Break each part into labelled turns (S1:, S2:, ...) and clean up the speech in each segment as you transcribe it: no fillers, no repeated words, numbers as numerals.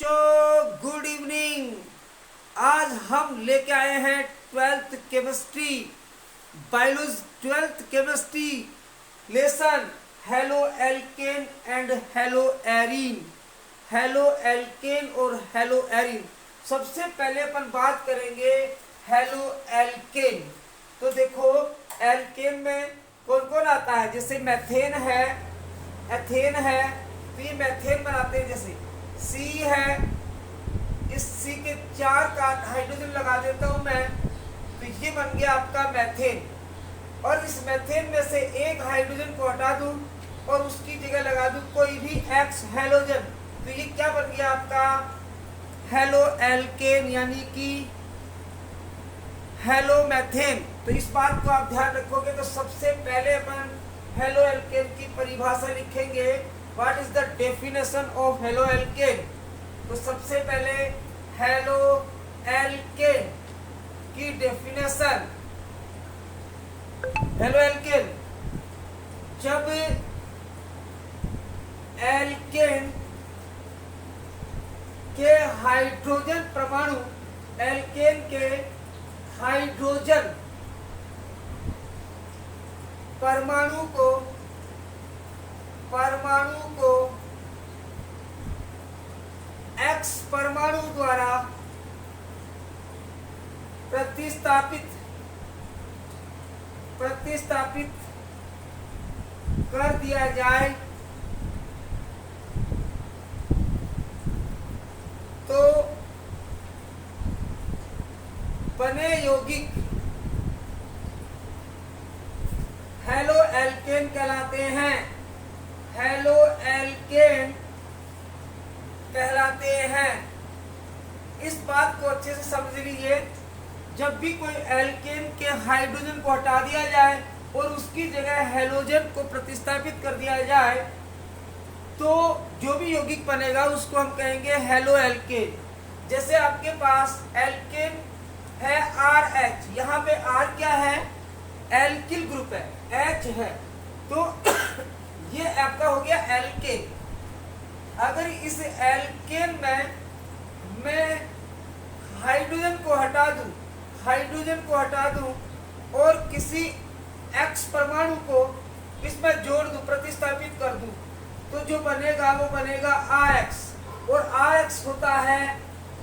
S1: बच्चों good evening. आज हम लेके आए हैं twelfth chemistry biology 12th chemistry lesson halo alkane and hello arene. Halo alkane और हेलो एरीन। सबसे पहले अपन बात करेंगे हेलो एल्केन। तो देखो एल्केन में कौन कौन आता है, जैसे मैथेन है, एथेन है, तो ये मैथेन बनाते हैं। जैसे सी है, इस सी के 4 का हाइड्रोजन लगा देता हूं मैं, तो ये बन गया आपका मैथेन। और इस मैथेन में से एक हाइड्रोजन को हटा दूं और उसकी जगह लगा दूं कोई भी एक्स हेलोजन, तो ये क्या बन गया आपका हेलो एल्केन, यानी कि हेलो मैथेन। तो इस बात को आप ध्यान रखोगे। तो सबसे पहले अपन हेलो एल्केन की परिभाषा लिखेंगे। What is the definition of halo alkane. तो सबसे पहले हेलो एल्केन की डेफिनेशन। हेलो एल्केन, जब एल्केन के हाइड्रोजन परमाणु, एल्केन के हाइड्रोजन परमाणु को एक्स परमाणु द्वारा प्रतिस्थापित कर दिया जाए तो बने यौगिक हेलो एल्केन कहलाते हैं। हेलो एल्केन कहलाते हैं। इस बात को अच्छे से समझ लीजिए। जब भी कोई एल्केन के हाइड्रोजन को हटा दिया जाए और उसकी जगह हेलोजन को प्रतिस्थापित कर दिया जाए, तो जो भी यौगिक बनेगा उसको हम कहेंगे हेलो एल्केन। जैसे आपके पास एल्केन है RH, यहाँ पे R क्या है, एल्किल ग्रुप है, H है, तो ये आपका हो गया एल्केन। अगर इस एल्केन में मैं हाइड्रोजन को हटा दूं और किसी X परमाणु को इसमें जोड़ दूं, प्रतिस्थापित कर दूं, तो जो बनेगा वो बनेगा RH, और RH होता है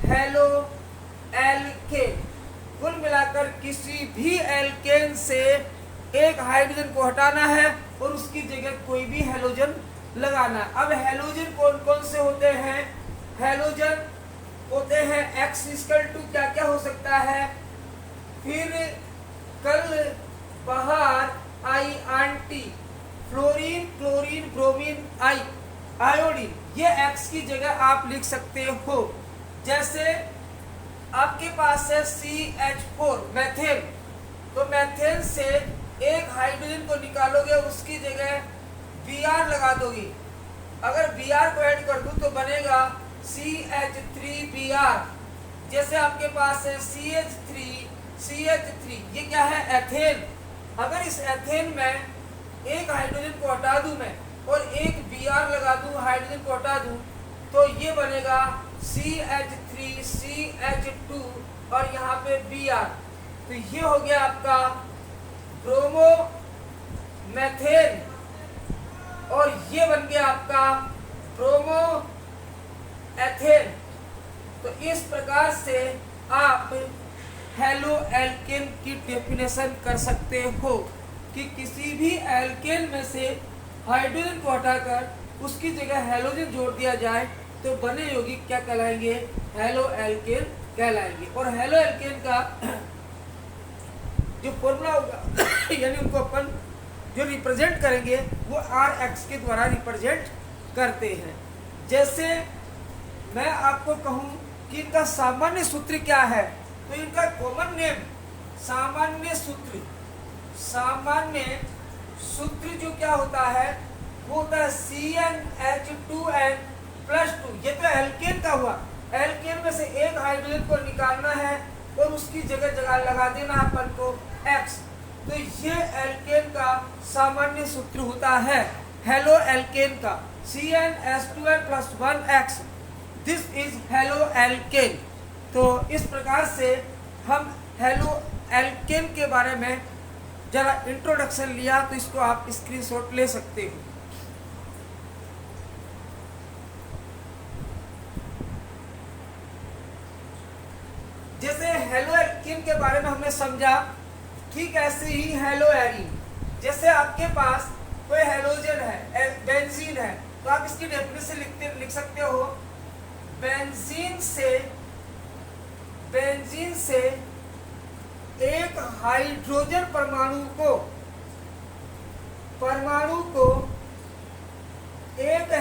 S1: हेलो एल्केन। कुल मिलाकर किसी भी एल्केन से एक हाइड्रोजन को हटाना है और उसकी जगह कोई भी हेलोजन लगाना। अब हेलोजन कौन कौन से होते हैं? हेलोजन होते हैं X=, क्या क्या हो सकता है, फिर कल, बाहर, आई, आंटी, फ्लोरीन, क्लोरीन, ब्रोमीन, आयोडीन। ये X की जगह आप लिख सकते हो। जैसे आपके पास है CH4 मैथेन, तो मैथेन से एक हाइड्रोजन को निकालोगे, उसकी जगह Br लगा दोगे। अगर Br को ऐड कर दूं तो बनेगा CH3Br। जैसे आपके पास है CH3, ये क्या है, एथेन। अगर इस एथेन में एक हाइड्रोजन को हटा दूं मैं और एक Br लगा दूं, हाइड्रोजन को हटा दूं, तो ये बनेगा CH3, CH2 और यहाँ पे Br। तो ये हो गया आपका ब्रोमो मैथेन, और ये बन गया आपका ब्रोमो एथेन। तो इस प्रकार से आप हेलो एल्केन की डेफिनेशन कर सकते हो कि किसी भी एल्केन में से हाइड्रोजन को हटाकर उसकी जगह हेलोजन जोड़ दिया जाए तो बने यौगिक क्या कहलाएंगे, हेलो एल्केन कहलाएंगे। और हेलो एल्केन का जो फॉर्मूला होगा यानी उनको अपन जो रिप्रेजेंट करेंगे वो RH के द्वारा रिप्रेजेंट करते हैं। जैसे मैं आपको कहूं कि इनका सामान्य सूत्र क्या है, तो इनका कॉमन नेम, सामान्य सूत्र जो क्या होता है वो होता है CnH2n+2। ये तो एल्केन का हुआ। एल्केन में से एक हाइड्रोजन को निकालना है और उसकी जगह लगा देना अपन को X। तो ये एल्केन का सामान्य सूत्र होता है हेलो एल्केन का CnH2n+1X। This is halo alkane. तो इस प्रकार से हम हेलो एल्केन के बारे में जरा इंट्रोडक्शन लिया, तो इसको आप स्क्रीनशॉट ले सकते हो। जैसे हेलो एल्केन के बारे में हमने समझा, ठीक ऐसे ही हेलो एरीन। जैसे आपके पास कोई हेलोजन है, बेंजीन है, तो आप इसकी डेफिनेशन लिख सकते हो, बेंजीन से एक हाइड्रोजन परमाणु को एक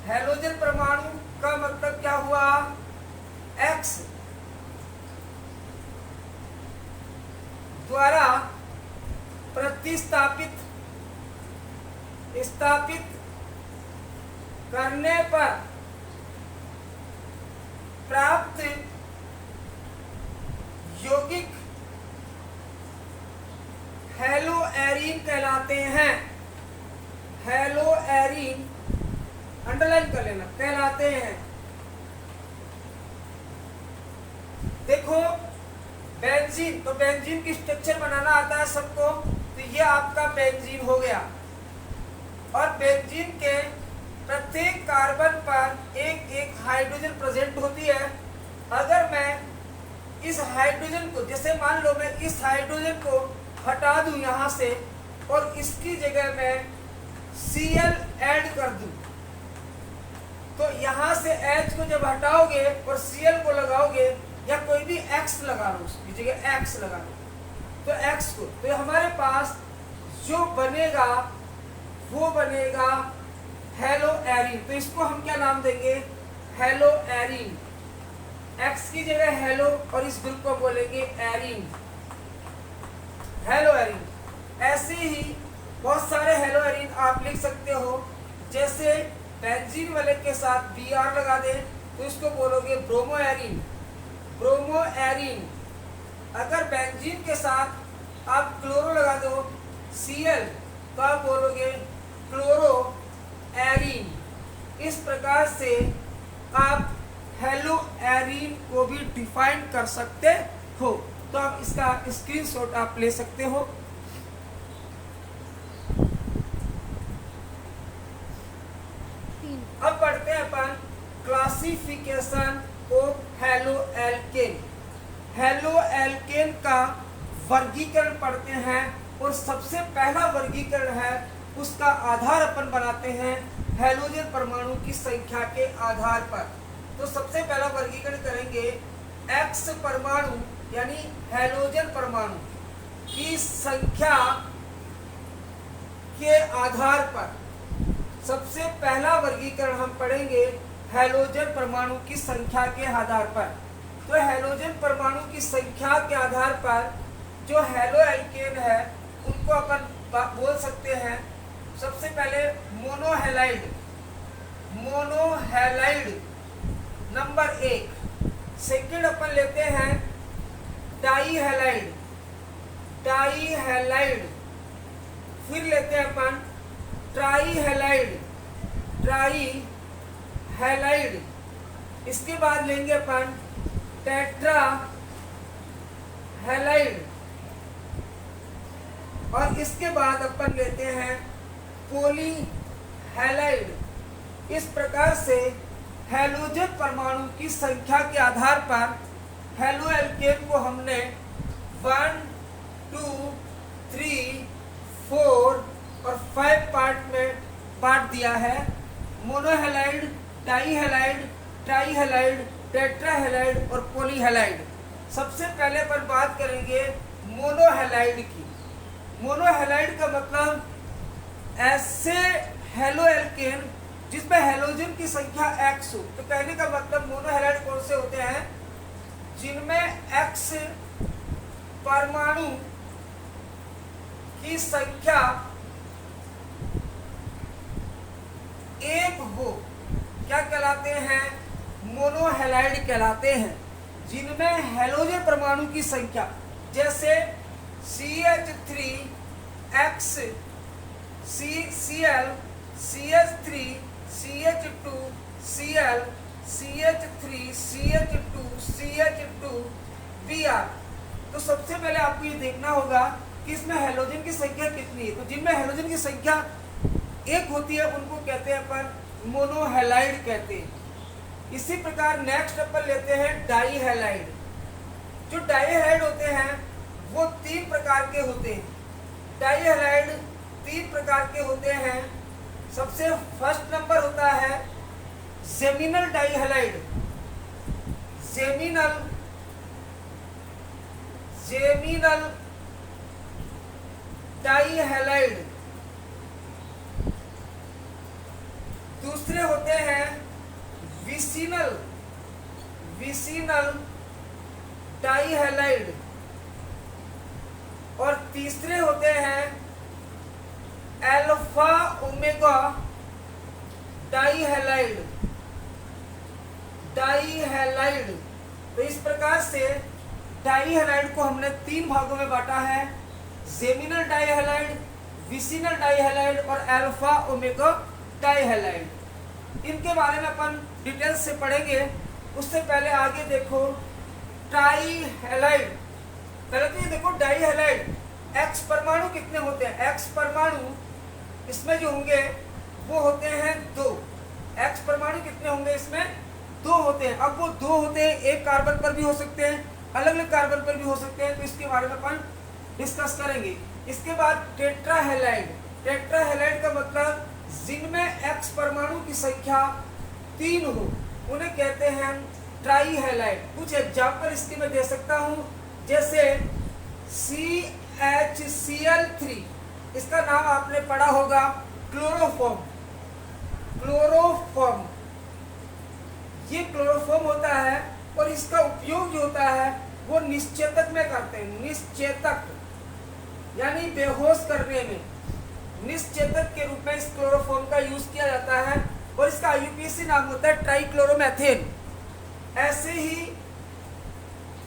S1: हेलोजन परमाणु का मतलब क्या हुआ, X द्वारा स्थापित करने पर प्राप्त यौगिक हेलो एरीन कहलाते हैं। हेलो एरीन अंडरलाइन कर लेना, कहलाते हैं। देखो बेंजीन, तो बेंजीन की स्ट्रक्चर बनाना आता है सबको, तो ये आपका बेंजीन हो गया। और बेंजीन के प्रत्येक कार्बन पर एक हाइड्रोजन प्रेजेंट होती है। अगर मैं इस हाइड्रोजन को, जैसे मान लो मैं इस हाइड्रोजन को हटा दूं यहाँ से और इसकी जगह मैं Cl ऐड कर दूं, तो यहाँ से H को जब हटाओगे और Cl को लगाओगे, या कोई भी X लगा लो, उसकी जगह X लगा लो, तो X को, तो हमारे पास जो बनेगा वो बनेगा हेलो एरीन। तो इसको हम क्या नाम देंगे, हेलो एरीन। X की जगह हेलो और इस ग्रुप को बोलेंगे एरीन, हेलो एरीन। ऐसे ही बहुत सारे हेलो एरीन आप लिख सकते हो। जैसे बेंजीन वाले के साथ Br लगा दे तो इसको बोलोगे ब्रोमो एरीन। अगर बेंजीन के साथ आप क्लोरो लगा दो Cl, तो आप बोलोगे क्लोरो एरीन। इस प्रकार से आप हेलो एरीन को भी डिफाइन कर सकते हो। तो आप इसका स्क्रीनशॉट आप ले सकते हो। अब पढ़ते हैं अपन classification of haloalkane. Halo alkane का वर्गीकरण पढ़ते हैं, और सबसे पहला वर्गीकरण है उसका आधार अपन बनाते हैं हेलोजन परमाणु की संख्या के आधार पर। तो सबसे पहला वर्गीकरण करेंगे X परमाणु यानी हेलोजन परमाणु की संख्या के आधार पर। सबसे पहला वर्गीकरण हम पढ़ेंगे हेलोजन परमाणु की संख्या के आधार पर। तो हेलोजन परमाणु की संख्या के आधार पर जो हेलो एल्केन है उनको अपन बोल सकते हैं। सबसे पहले मोनोहेलाइड नंबर 1। सेकंड अपन लेते हैं डाईहेलाइड। फिर लेते हैं अपन ट्राईहेलाइड। इसके बाद लेंगे अपन टेट्राहेलाइड, और इसके बाद अपन लेते हैं पॉलीहेलाइड। इस प्रकार से हेलोजन परमाणु की संख्या के आधार पर हेलो एल्केन को हमने 1, 2, 3, 4 और 5 पार्ट में बांट दिया है। मोनोहेलाइड, डाईहेलाइड, ट्राईहेलाइड, टेट्राहेलाइड और पॉलीहेलाइड। सबसे पहले पर बात करेंगे मोनोहेलाइड की। मोनोहेलाइड का मतलब ऐसे हेलो एल्केन जिसमें हेलोजन की संख्या X हो। तो कहने का मतलब मोनोहेलाइड कौन से होते हैं, जिनमें X परमाणु की संख्या 1 हो, क्या कहलाते हैं, मोनोहेलाइड कहलाते हैं। जिनमें हेलोजन परमाणु की संख्या, जैसे CH3X CCl, CH3, CH2, Cl, CH3, CH2, CH2, Br। तो सबसे पहले आपको ये देखना होगा कि इसमें हैलोजन की संख्या कितनी है। तो जिनमें हैलोजन की संख्या एक होती है उनको कहते हैं अपन मोनोहैलाइड कहते हैं। इसी प्रकार नेक्स्ट अपन लेते हैं डाईहैलाइड। जो डाईहैलाइड होते हैं वो 3 प्रकार के होते हैं। डाईहैलाइड 3 प्रकार के होते हैं। सबसे फर्स्ट नंबर होता है जेमिनल डाईहैलाइड। जेमिनल डाईहैलाइड। दूसरे होते हैं विसिनल डाईहैलाइड। और तीसरे होते हैं अल्फा ओमेगा डाईहैलाइड। तो इस प्रकार से डाईहैलाइड को हमने 3 भागों में बांटा है, जेमिनल डाईहैलाइड, विसिनल डाईहैलाइड और अल्फा ओमेगा डाईहैलाइड। इनके बारे में अपन डिटेल से पढ़ेंगे। उससे पहले आगे देखो ट्राईहैलाइड। पहले तो ये देखो डाईहैलाइड एक्स परमाणु कितने होते हैं। एक्स परमाणु इसमें जो होंगे वो होते हैं 2। एक्स परमाणु कितने होंगे इसमें 2 होते हैं। अब वो 2 होते हैं, एक कार्बन पर भी हो सकते हैं, अलग अलग कार्बन पर भी हो सकते हैं। तो इसके बारे में अपन डिस्कस करेंगे। इसके बाद टेट्राहैलाइड। टेट्राहैलाइड का मतलब जिनमें एक्स परमाणु की संख्या 3 हो उन्हें कहते हैं ट्राईहैलाइड। कुछ एग्जाम्पल इसके मैं दे सकता हूँ, जैसे CHCl3, इसका नाम आपने पढ़ा होगा क्लोरोफॉर्म। ये क्लोरोफॉर्म होता है और इसका उपयोग जो होता है वो निश्चेतक में करते हैं। निश्चेतक यानी बेहोश करने में निश्चेतक के रूप में इस क्लोरोफॉर्म का यूज किया जाता है और इसका IUPAC नाम होता है ट्राइक्लोरोमेथेन। ऐसे ही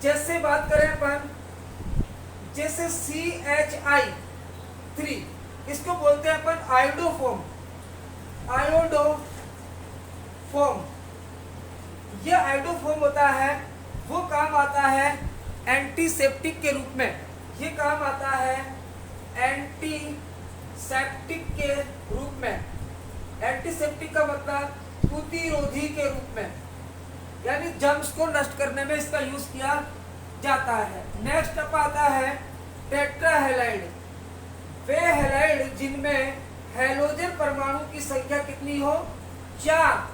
S1: जैसे बात करें अपन, जैसे CHI3, इसको बोलते हैं अपन आयोडोफॉर्म। ये आयोडोफॉर्म होता है, वो काम आता है एंटीसेप्टिक के रूप में। ये काम आता है एंटीसेप्टिक के रूप में। एंटीसेप्टिक का मतलब प्रतिरोधी के रूप में, यानी जर्म्स को नष्ट करने में इसका यूज किया जाता है। नेक्स्ट अप आता है टेट्राहैलाइड। वे हैलाइड जिनमें हैलोजन परमाणु की संख्या कितनी हो 4,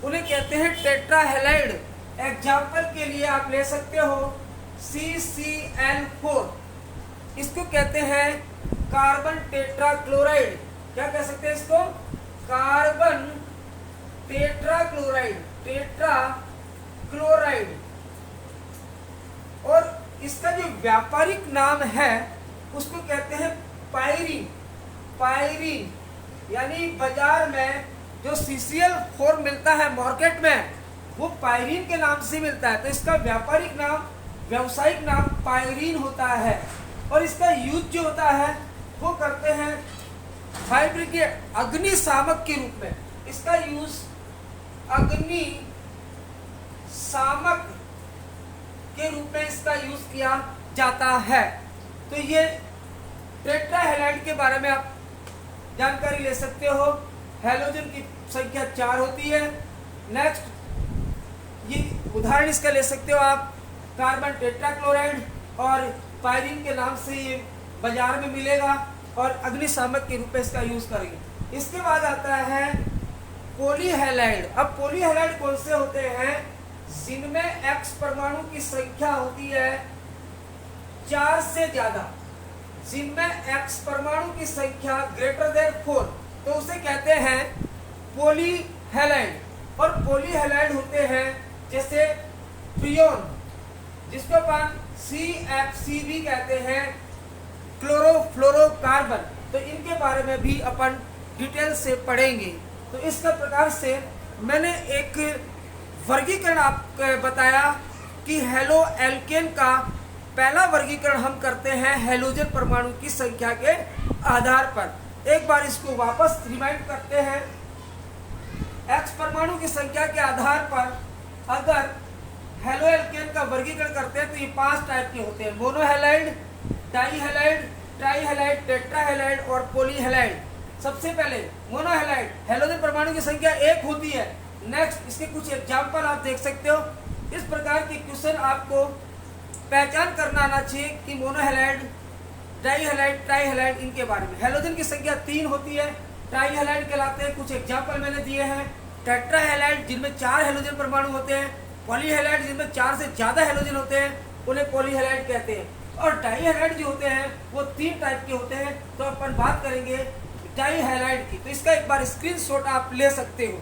S1: उन्हें कहते हैं टेट्राहैलाइड। एग्जाम्पल के लिए आप ले सकते हो CCl4, इसको कहते हैं कार्बन टेट्राक्लोराइड। क्या कह सकते हैं इसको? Carbon tetrachloride. और इसका जो व्यापारिक नाम है उसको कहते हैं पायरीन। यानी बाजार में जो CCl4 मिलता है मार्केट में, वो पायरीन के नाम से मिलता है। तो इसका व्यापारिक नाम, व्यावसायिक नाम पायरीन होता है। और इसका यूज जो होता है वो करते हैं फायर ब्रिगेड, अग्निशामक के रूप में। इसका यूज अग्निशामक के रूप में इसका यूज किया जाता है। तो ये टेट्राहैलाइड के बारे में आप जानकारी ले सकते हो। हैलोजन की संख्या 4 होती है। नेक्स्ट ये उदाहरण इसका ले सकते हो आप, कार्बन टेट्राक्लोराइड, और पायरीन के नाम से ये बाजार में मिलेगा और अग्निशामक के रूप में इसका यूज करेंगे। इसके बाद आता है पॉलीहैलाइड। अब पॉलीहैलाइड कौन से होते हैं? जिनमें एक्स परमाणु की संख्या होती है 4 से ज्यादा। जिनमें एक्स परमाणु की संख्या ग्रेटर देन 4, तो उसे कहते हैं पॉलीहैलाइड। और पॉलीहैलाइड होते हैं जैसे फ्रियोन, जिसको अपन CFC भी कहते हैं, क्लोरोफ्लोरोकार्बन। तो इनके बारे में भी अपन डिटेल से पढ़ेंगे। तो इस प्रकार से मैंने एक वर्गीकरण आपको बताया कि हेलो एल्केन का पहला वर्गीकरण हम करते हैं हैलोजन परमाणु की संख्या के आधार पर। एक बार इसको वापस रिमाइंड करते हैं। एक्स परमाणु की संख्या के आधार पर अगर हेलो एल्केन का वर्गीकरण करते हैं तो ये 5 टाइप के होते हैं, मोनोहेलाइड, डाईहेलाइड, ट्राईहेलाइड, टेट्राहेलाइड और पॉलीहेलाइड। सबसे पहले मोनोहेलाइड, हेलोजन परमाणु की संख्या 1 होती है। नेक्स्ट इसके कुछ एग्जाम्पल आप देख सकते हो। इस प्रकार के क्वेश्चन आपको पहचान करना आना चाहिए कि मोनोहेलाइड, डाईहेलाइड, ट्राईहेलाइड इनके बारे में। हेलोजन की संख्या 3 होती है, ट्राईहेलाइड कहलाते हैं, कुछ एग्जाम्पल मैंने दिए हैं। टेट्राहेलाइड जिनमें 4 हेलोजन परमाणु होते हैं, पॉलीहेलाइड जिनमें 4 से ज्यादा हेलोजन होते हैं उन्हें पॉलीहेलाइड कहते हैं। और डाईहेलाइड जो होते हैं वो 3 टाइप के होते हैं। तो अपन बात करेंगे डाईहेलाइड की। तो इसका एक बार स्क्रीनशॉट आप ले सकते हो।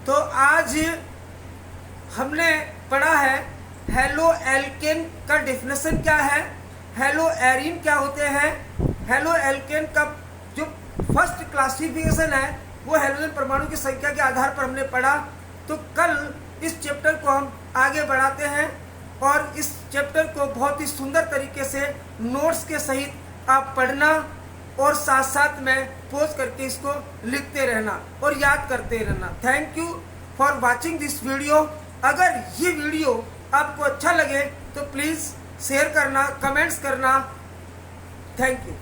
S1: तो आज हमने पढ़ा है हेलो एल्केन का डेफिनेशन क्या है, हेलो एरीन क्या होते हैं, हेलो एल्केन का जो फर्स्ट क्लासिफिकेशन है वो हेलोजन परमाणु की संख्या के आधार पर हमने पढ़ा। तो कल इस चैप्टर को हम आगे बढ़ाते हैं और इस चैप्टर को बहुत ही सुंदर तरीके से नोट्स के सहित आप पढ़ना और साथ साथ में पोज करके इसको लिखते रहना और याद करते रहना। Thank you for watching this video. अगर ये वीडियो आपको अच्छा लगे तो प्लीज़ शेयर करना, कमेंट्स करना। Thank you.